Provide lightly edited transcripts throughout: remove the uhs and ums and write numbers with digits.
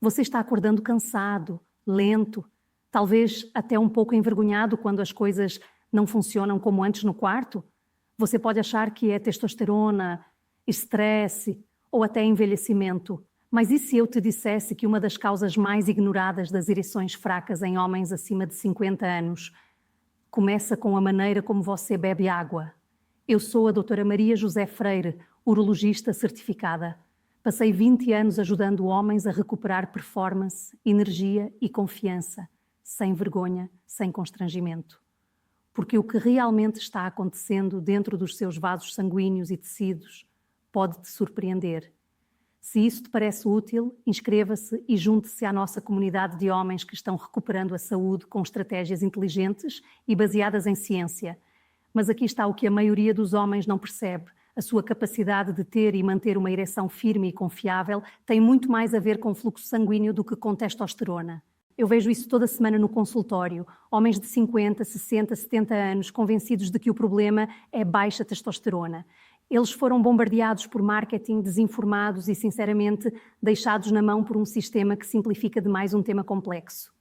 Você está acordando cansado, lento, talvez até um pouco envergonhado quando as coisas não funcionam como antes no quarto? Você pode achar que é testosterona, estresse ou até envelhecimento. Mas e se eu te dissesse que uma das causas mais ignoradas das ereções fracas em homens acima de 50 anos começa com a maneira como você bebe água? Eu sou a doutora Maria José Freire, urologista certificada. Passei 20 anos ajudando homens a recuperar performance, energia e confiança, sem vergonha, sem constrangimento. Porque o que realmente está acontecendo dentro dos seus vasos sanguíneos e tecidos pode te surpreender. Se isso te parece útil, inscreva-se e junte-se à nossa comunidade de homens que estão recuperando a saúde com estratégias inteligentes e baseadas em ciência. Mas aqui está o que a maioria dos homens não percebe. A sua capacidade de ter e manter uma ereção firme e confiável tem muito mais a ver com fluxo sanguíneo do que com testosterona. Eu vejo isso toda semana no consultório. Homens de 50, 60, 70 anos convencidos de que o problema é baixa testosterona. Eles foram bombardeados por marketing, desinformados e, sinceramente, deixados na mão por um sistema que simplifica demais um tema complexo.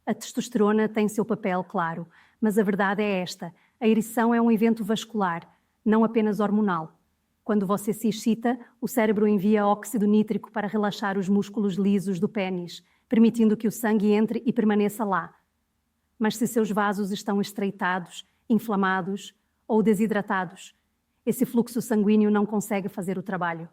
A testosterona tem seu papel, claro, mas a verdade é esta. A ereção é um evento vascular, não apenas hormonal. Quando você se excita, o cérebro envia óxido nítrico para relaxar os músculos lisos do pênis, permitindo que o sangue entre e permaneça lá. Mas se seus vasos estão estreitados, inflamados ou desidratados, esse fluxo sanguíneo não consegue fazer o trabalho.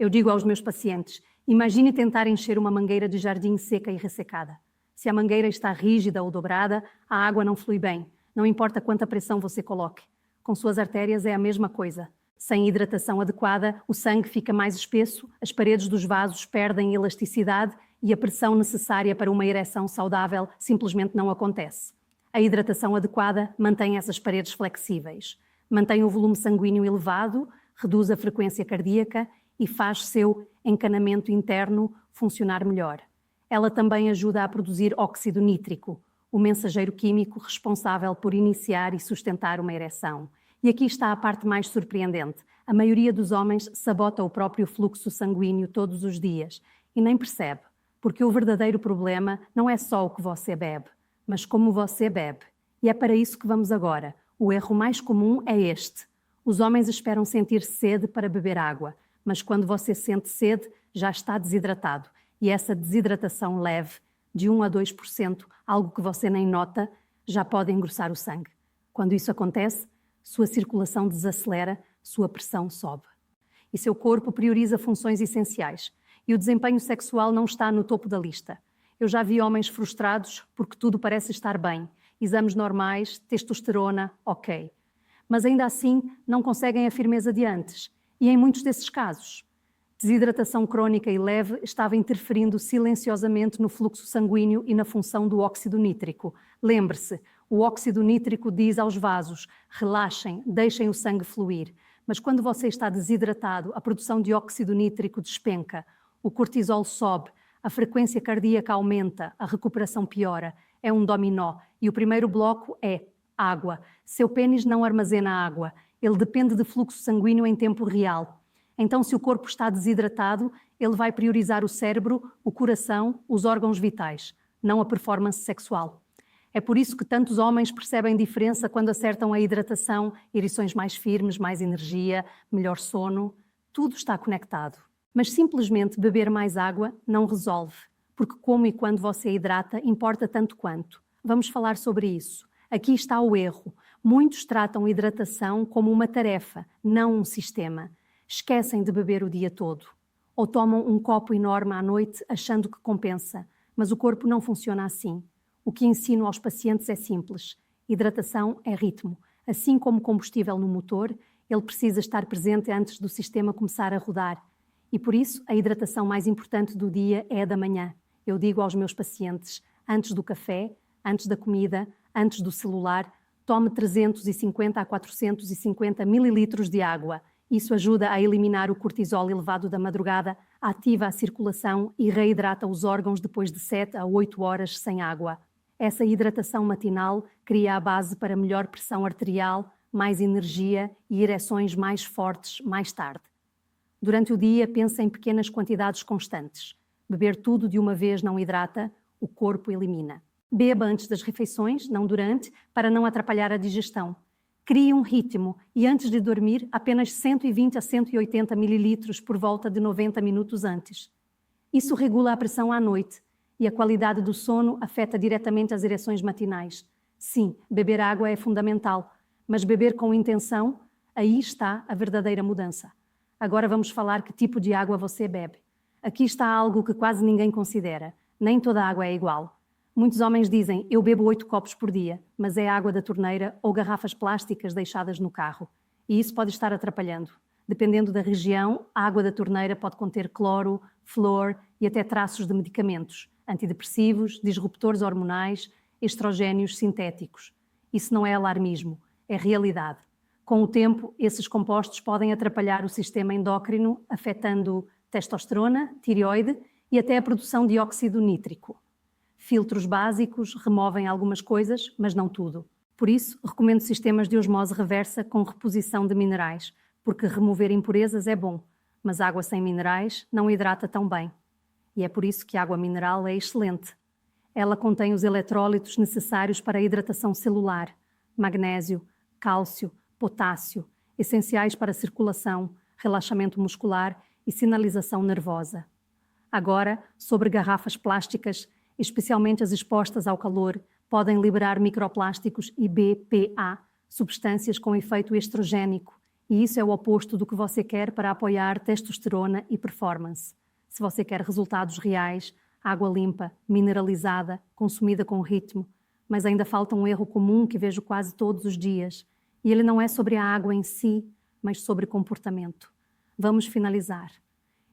Eu digo aos meus pacientes, imagine tentar encher uma mangueira de jardim seca e ressecada. Se a mangueira está rígida ou dobrada, a água não flui bem, não importa quanta pressão você coloque. Com suas artérias é a mesma coisa. Sem hidratação adequada, o sangue fica mais espesso, as paredes dos vasos perdem elasticidade e a pressão necessária para uma ereção saudável simplesmente não acontece. A hidratação adequada mantém essas paredes flexíveis, mantém o volume sanguíneo elevado, reduz a frequência cardíaca e faz seu encanamento interno funcionar melhor. Ela também ajuda a produzir óxido nítrico, o mensageiro químico responsável por iniciar e sustentar uma ereção. E aqui está a parte mais surpreendente. A maioria dos homens sabota o próprio fluxo sanguíneo todos os dias e nem percebe, porque o verdadeiro problema não é só o que você bebe, mas como você bebe. E é para isso que vamos agora. O erro mais comum é este. Os homens esperam sentir sede para beber água, mas quando você sente sede, já está desidratado. E essa desidratação leve, de 1 a 2%, algo que você nem nota, já pode engrossar o sangue. Quando isso acontece, sua circulação desacelera, sua pressão sobe. E seu corpo prioriza funções essenciais. E o desempenho sexual não está no topo da lista. Eu já vi homens frustrados porque tudo parece estar bem. Exames normais, testosterona, ok. Mas ainda assim não conseguem a firmeza de antes. E em muitos desses casos, desidratação crónica e leve estava interferindo silenciosamente no fluxo sanguíneo e na função do óxido nítrico. Lembre-se, o óxido nítrico diz aos vasos, relaxem, deixem o sangue fluir. Mas quando você está desidratado, a produção de óxido nítrico despenca, o cortisol sobe, a frequência cardíaca aumenta, a recuperação piora. É um dominó. E o primeiro bloco é água. Seu pênis não armazena água. Ele depende de fluxo sanguíneo em tempo real. Então, se o corpo está desidratado, ele vai priorizar o cérebro, o coração, os órgãos vitais, não a performance sexual. É por isso que tantos homens percebem diferença quando acertam a hidratação, ereções mais firmes, mais energia, melhor sono. Tudo está conectado. Mas simplesmente beber mais água não resolve. Porque como e quando você hidrata importa tanto quanto. Vamos falar sobre isso. Aqui está o erro. Muitos tratam hidratação como uma tarefa, não um sistema. Esquecem de beber o dia todo. Ou tomam um copo enorme à noite achando que compensa. Mas o corpo não funciona assim. O que ensino aos pacientes é simples. Hidratação é ritmo. Assim como combustível no motor, ele precisa estar presente antes do sistema começar a rodar. E por isso, a hidratação mais importante do dia é a da manhã. Eu digo aos meus pacientes, antes do café, antes da comida, antes do celular, tome 350 a 450 mililitros de água. Isso ajuda a eliminar o cortisol elevado da madrugada, ativa a circulação e reidrata os órgãos depois de 7 a 8 horas sem água. Essa hidratação matinal cria a base para melhor pressão arterial, mais energia e ereções mais fortes mais tarde. Durante o dia, pense em pequenas quantidades constantes. Beber tudo de uma vez não hidrata, o corpo elimina. Beba antes das refeições, não durante, para não atrapalhar a digestão. Crie um ritmo e antes de dormir, apenas 120 a 180 mililitros por volta de 90 minutos antes. Isso regula a pressão à noite e a qualidade do sono afeta diretamente as ereções matinais. Sim, beber água é fundamental, mas beber com intenção, aí está a verdadeira mudança. Agora vamos falar que tipo de água você bebe. Aqui está algo que quase ninguém considera. Nem toda água é igual. Muitos homens dizem, eu bebo 8 copos por dia, mas é água da torneira ou garrafas plásticas deixadas no carro. E isso pode estar atrapalhando. Dependendo da região, a água da torneira pode conter cloro, flúor e até traços de medicamentos, antidepressivos, disruptores hormonais, estrogénios sintéticos. Isso não é alarmismo, é realidade. Com o tempo, esses compostos podem atrapalhar o sistema endócrino, afetando testosterona, tireoide e até a produção de óxido nítrico. Filtros básicos removem algumas coisas, mas não tudo. Por isso, recomendo sistemas de osmose reversa com reposição de minerais, porque remover impurezas é bom, mas água sem minerais não hidrata tão bem. E é por isso que a água mineral é excelente. Ela contém os eletrólitos necessários para a hidratação celular, magnésio, cálcio, potássio, essenciais para a circulação, relaxamento muscular e sinalização nervosa. Agora, sobre garrafas plásticas, especialmente as expostas ao calor, podem liberar microplásticos e BPA, substâncias com efeito estrogénico, e isso é o oposto do que você quer para apoiar testosterona e performance. Se você quer resultados reais, água limpa, mineralizada, consumida com ritmo, mas ainda falta um erro comum que vejo quase todos os dias, e ele não é sobre a água em si, mas sobre comportamento. Vamos finalizar.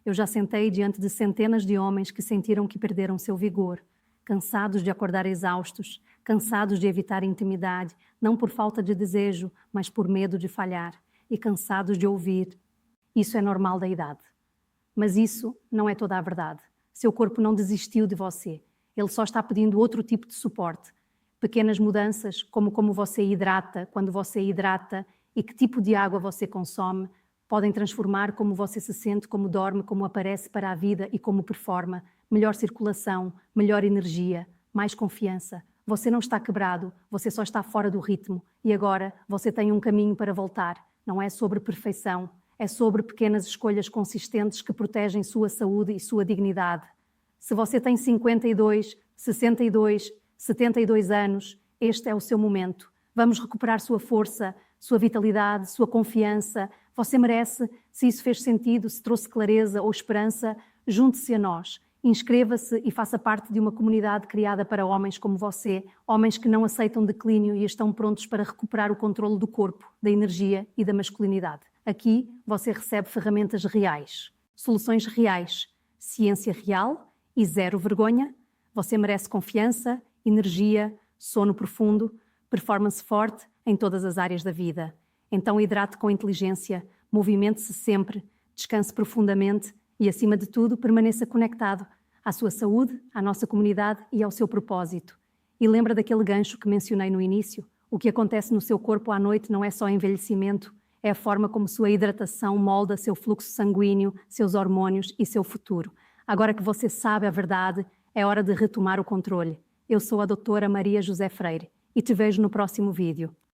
Eu já sentei diante de centenas de homens que sentiram que perderam seu vigor, cansados de acordar exaustos, cansados de evitar intimidade, não por falta de desejo, mas por medo de falhar, e cansados de ouvir. Isso é normal da idade. Mas isso não é toda a verdade. Seu corpo não desistiu de você. Ele só está pedindo outro tipo de suporte. Pequenas mudanças, como você hidrata, quando você hidrata e que tipo de água você consome, podem transformar como você se sente, como dorme, como aparece para a vida e como performa. Melhor circulação, melhor energia, mais confiança. Você não está quebrado, você só está fora do ritmo. E agora você tem um caminho para voltar. Não é sobre perfeição, é sobre pequenas escolhas consistentes que protegem sua saúde e sua dignidade. Se você tem 52, 62, 72 anos, este é o seu momento. Vamos recuperar sua força, sua vitalidade, sua confiança. Você merece. Se isso fez sentido, se trouxe clareza ou esperança, junte-se a nós. Inscreva-se e faça parte de uma comunidade criada para homens como você, homens que não aceitam declínio e estão prontos para recuperar o controle do corpo, da energia e da masculinidade. Aqui você recebe ferramentas reais, soluções reais, ciência real e zero vergonha. Você merece confiança, energia, sono profundo, performance forte em todas as áreas da vida. Então hidrate com inteligência, movimente-se sempre, descanse profundamente e, acima de tudo, permaneça conectado à sua saúde, à nossa comunidade e ao seu propósito. E lembra daquele gancho que mencionei no início? O que acontece no seu corpo à noite não é só envelhecimento, é a forma como sua hidratação molda seu fluxo sanguíneo, seus hormônios e seu futuro. Agora que você sabe a verdade, é hora de retomar o controle. Eu sou a doutora Maria José Freire e te vejo no próximo vídeo.